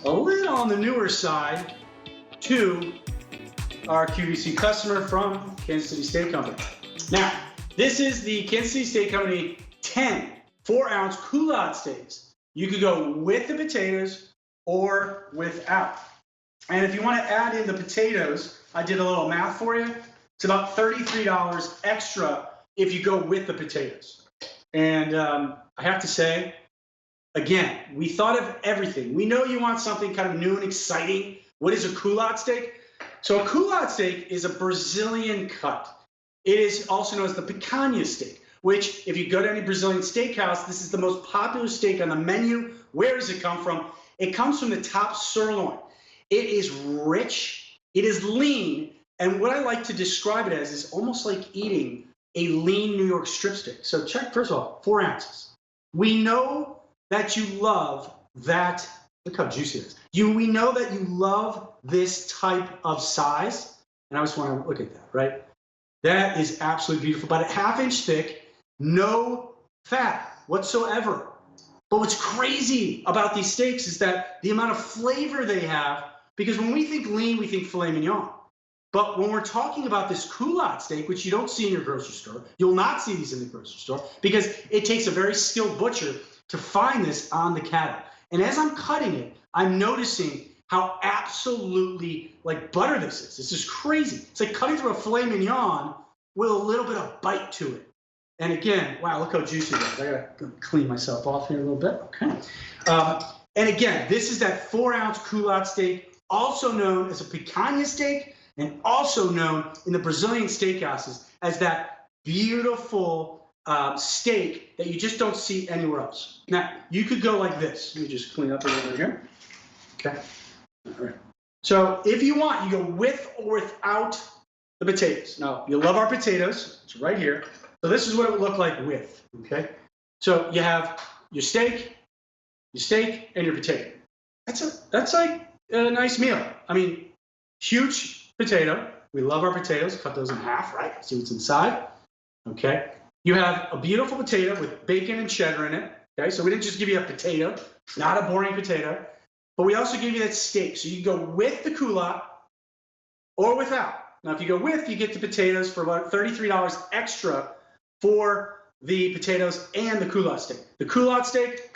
a little on the newer side to our QVC customer from Kansas City Steak Company. Now, this is the Kansas City Steak Company 10 4-ounce Coulottes steaks. You could go with the potatoes or without. And if you want to add in the potatoes, I did a little math for you. It's about $33 extra if you go with the potatoes. And I have to say, again, we thought of everything. We know you want something kind of new and exciting. What is a Coulotte steak? So a Coulotte steak is a Brazilian cut. It is also known as the picanha steak, which if you go to any Brazilian steakhouse, this is the most popular steak on the menu. Where does it come from? It comes from the top sirloin. It is rich, it is lean, and what I like to describe it as is almost like eating a lean New York strip steak. So check, first of all, 4 ounces. We know that you love that, look how juicy it is. We know that you love this type of size, and I just want to look at that, right? That is absolutely beautiful, but a 1/2 inch thick, no fat whatsoever. But what's crazy about these steaks is that the amount of flavor they have, because when we think lean, we think filet mignon. But when we're talking about this Coulotte steak, which you don't see in your grocery store, you'll not see these in the grocery store because it takes a very skilled butcher to find this on the cattle. And as I'm cutting it, I'm noticing how absolutely like butter this is. This is crazy. It's like cutting through a filet mignon with a little bit of bite to it. And again, wow, look how juicy it is. I gotta clean myself off here a little bit. Okay. And again, this is that 4-ounce Coulotte steak, also known as a picanha steak, and also known in the Brazilian steakhouses as that beautiful steak that you just don't see anywhere else. Now, you could go like this. Let me just clean up a little bit here. Okay. All right. So if you want, you go with or without the potatoes. Now, you love our potatoes. It's right here. So this is what it would look like with, okay? So you have your steak, and your potato. That's like a nice meal. I mean, huge potato. We love our potatoes. Cut those in half, right? See what's inside, okay? You have a beautiful potato with bacon and cheddar in it, okay? So we didn't just give you a potato, not a boring potato, but we also give you that steak. So you can go with the Coulotte or without. Now, if you go with, you get the potatoes for about $33 extra for the potatoes and the Coulotte steak. The Coulotte steak,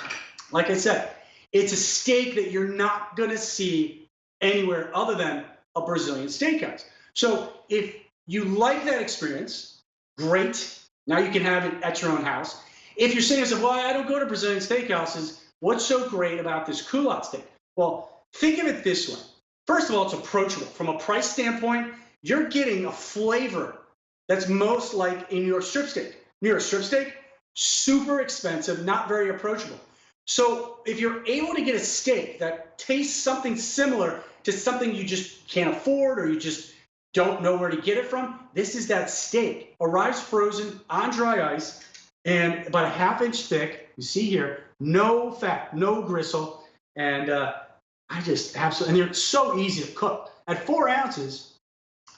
like I said, it's a steak that you're not going to see anywhere other than a Brazilian steakhouse. So if you like that experience, great. Now you can have it at your own house. If you're saying, well, I don't go to Brazilian steakhouses, what's so great about this Coulotte steak? Well, think of it this way. First of all, it's approachable. From a price standpoint, you're getting a flavor that's most like a New York strip steak. New York strip steak, super expensive, not very approachable. So if you're able to get a steak that tastes something similar to something you just can't afford or you just don't know where to get it from, this is that steak. Arrives frozen on dry ice and about a 1/2 inch thick. You see here, no fat, no gristle. And I just absolutely, and they're so easy to cook. At 4 ounces,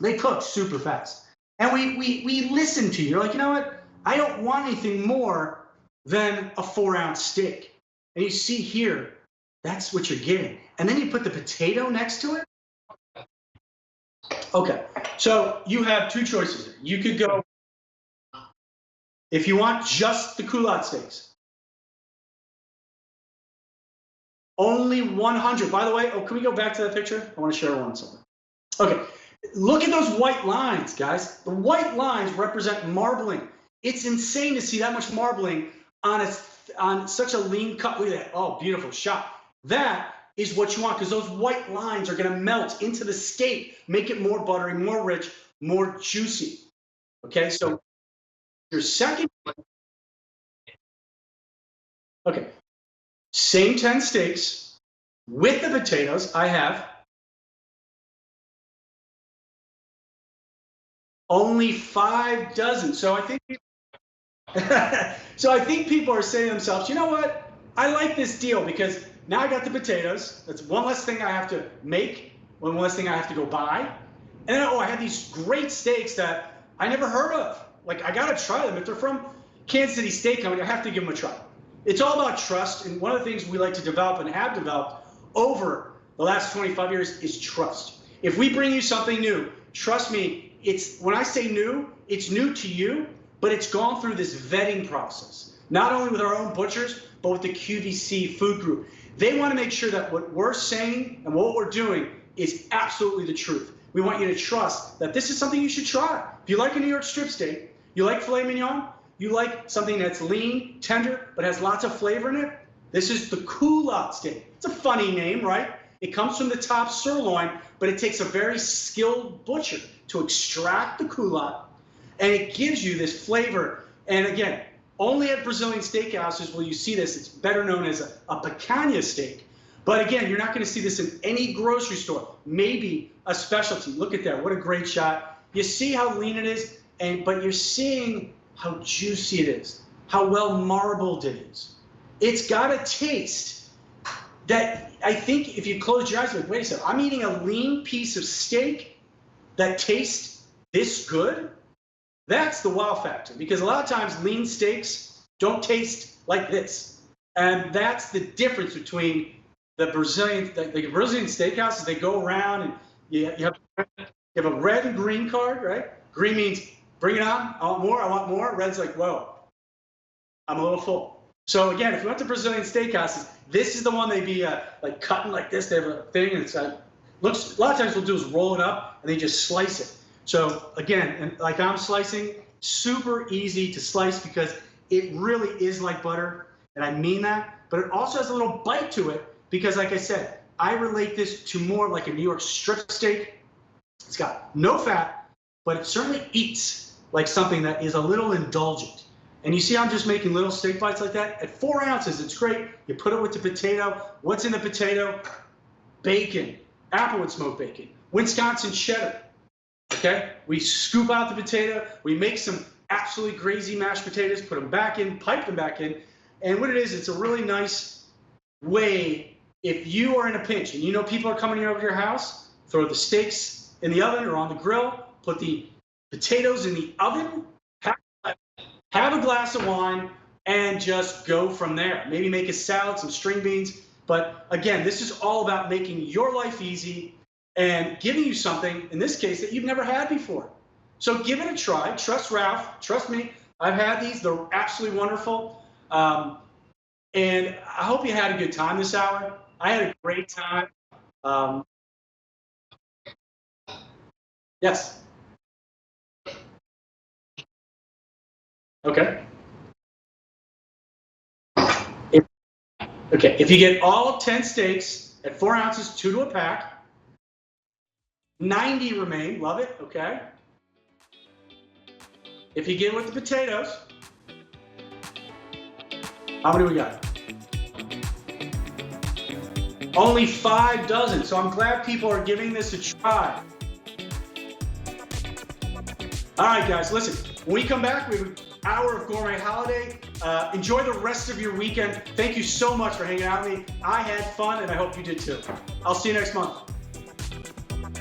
they cook super fast. And we listen to you. You're like, you know what? I don't want anything more than a 4-ounce steak. And you see here, that's what you're getting. And then you put the potato next to it. Okay, so you have 2 choices here. You could go, if you want just the Coulotte steaks, only 100. By the way, can we go back to that picture? I want to share one something. Okay. Look at those white lines, guys. The white lines represent marbling. It's insane to see that much marbling on such a lean cut. Look at that. Oh, beautiful shot. That is what you want because those white lines are going to melt into the steak, make it more buttery, more rich, more juicy. Okay, so your second. Okay, same 10 steaks with the potatoes. I have only 5 dozen. So I think people are saying to themselves, you know what? I like this deal because now I got the potatoes. That's one less thing I have to make, one less thing I have to go buy. And then, I have these great steaks that I never heard of. Like, I got to try them. If they're from Kansas City Steak Company, I have to give them a try. It's all about trust. And one of the things we like to develop and have developed over the last 25 years is trust. If we bring you something new, trust me, when I say new, it's new to you, but it's gone through this vetting process, not only with our own butchers, but with the QVC food group. They want to make sure that what we're saying and what we're doing is absolutely the truth. We want you to trust that this is something you should try. If you like a New York strip steak, you like filet mignon, you like something that's lean, tender, but has lots of flavor in it, this is the Coulottes steak. It's a funny name, right? It comes from the top sirloin, but it takes a very skilled butcher to extract the coulotte, and it gives you this flavor. And again, only at Brazilian steakhouses will you see this. It's better known as a picanha steak. But again, you're not going to see this in any grocery store, maybe a specialty. Look at that. What a great shot. You see how lean it is, but you're seeing how juicy it is, how well marbled it is. It's got a taste that I think if you close your eyes, like, wait a second, I'm eating a lean piece of steak that tastes this good? That's the wow factor, because a lot of times lean steaks don't taste like this. And that's the difference between the Brazilian steakhouses. They go around and you have a red and green card, right? Green means bring it on, I want more, I want more. Red's like, whoa, I'm a little full. So again, if you went to Brazilian steakhouses, this is the one they'd be like cutting like this. They have a thing, and it's looks. A lot of times, what they'll do is roll it up and they just slice it. So again, and like I'm slicing, super easy to slice because it really is like butter, and I mean that. But it also has a little bite to it because, like I said, I relate this to more like a New York strip steak. It's got no fat, but it certainly eats like something that is a little indulgent. And you see I'm just making little steak bites like that. At 4 ounces, it's great. You put it with the potato. What's in the potato? Bacon, applewood smoked bacon, Wisconsin cheddar. Okay? We scoop out the potato. We make some absolutely crazy mashed potatoes, put them back in, pipe them back in. And what it is, it's a really nice way, if you are in a pinch and you know people are coming over to your house, throw the steaks in the oven or on the grill, put the potatoes in the oven, have a glass of wine, and just go from there. Maybe make a salad, some string beans. But again, this is all about making your life easy and giving you something, in this case, that you've never had before. So give it a try. Trust Ralph. Trust me. I've had these. They're absolutely wonderful. And I hope you had a good time this hour. I had a great time. Yes. Okay. If you get all 10 steaks at 4 ounces, 2 to a pack, 90 remain. Love it. Okay. If you get with the potatoes, how many we got? Only 5 dozen. So I'm glad people are giving this a try. All right, guys, listen. When we come back, we have an hour of Gourmet Holiday. Enjoy the rest of your weekend. Thank you so much for hanging out with me. I had fun, and I hope you did too. I'll see you next month.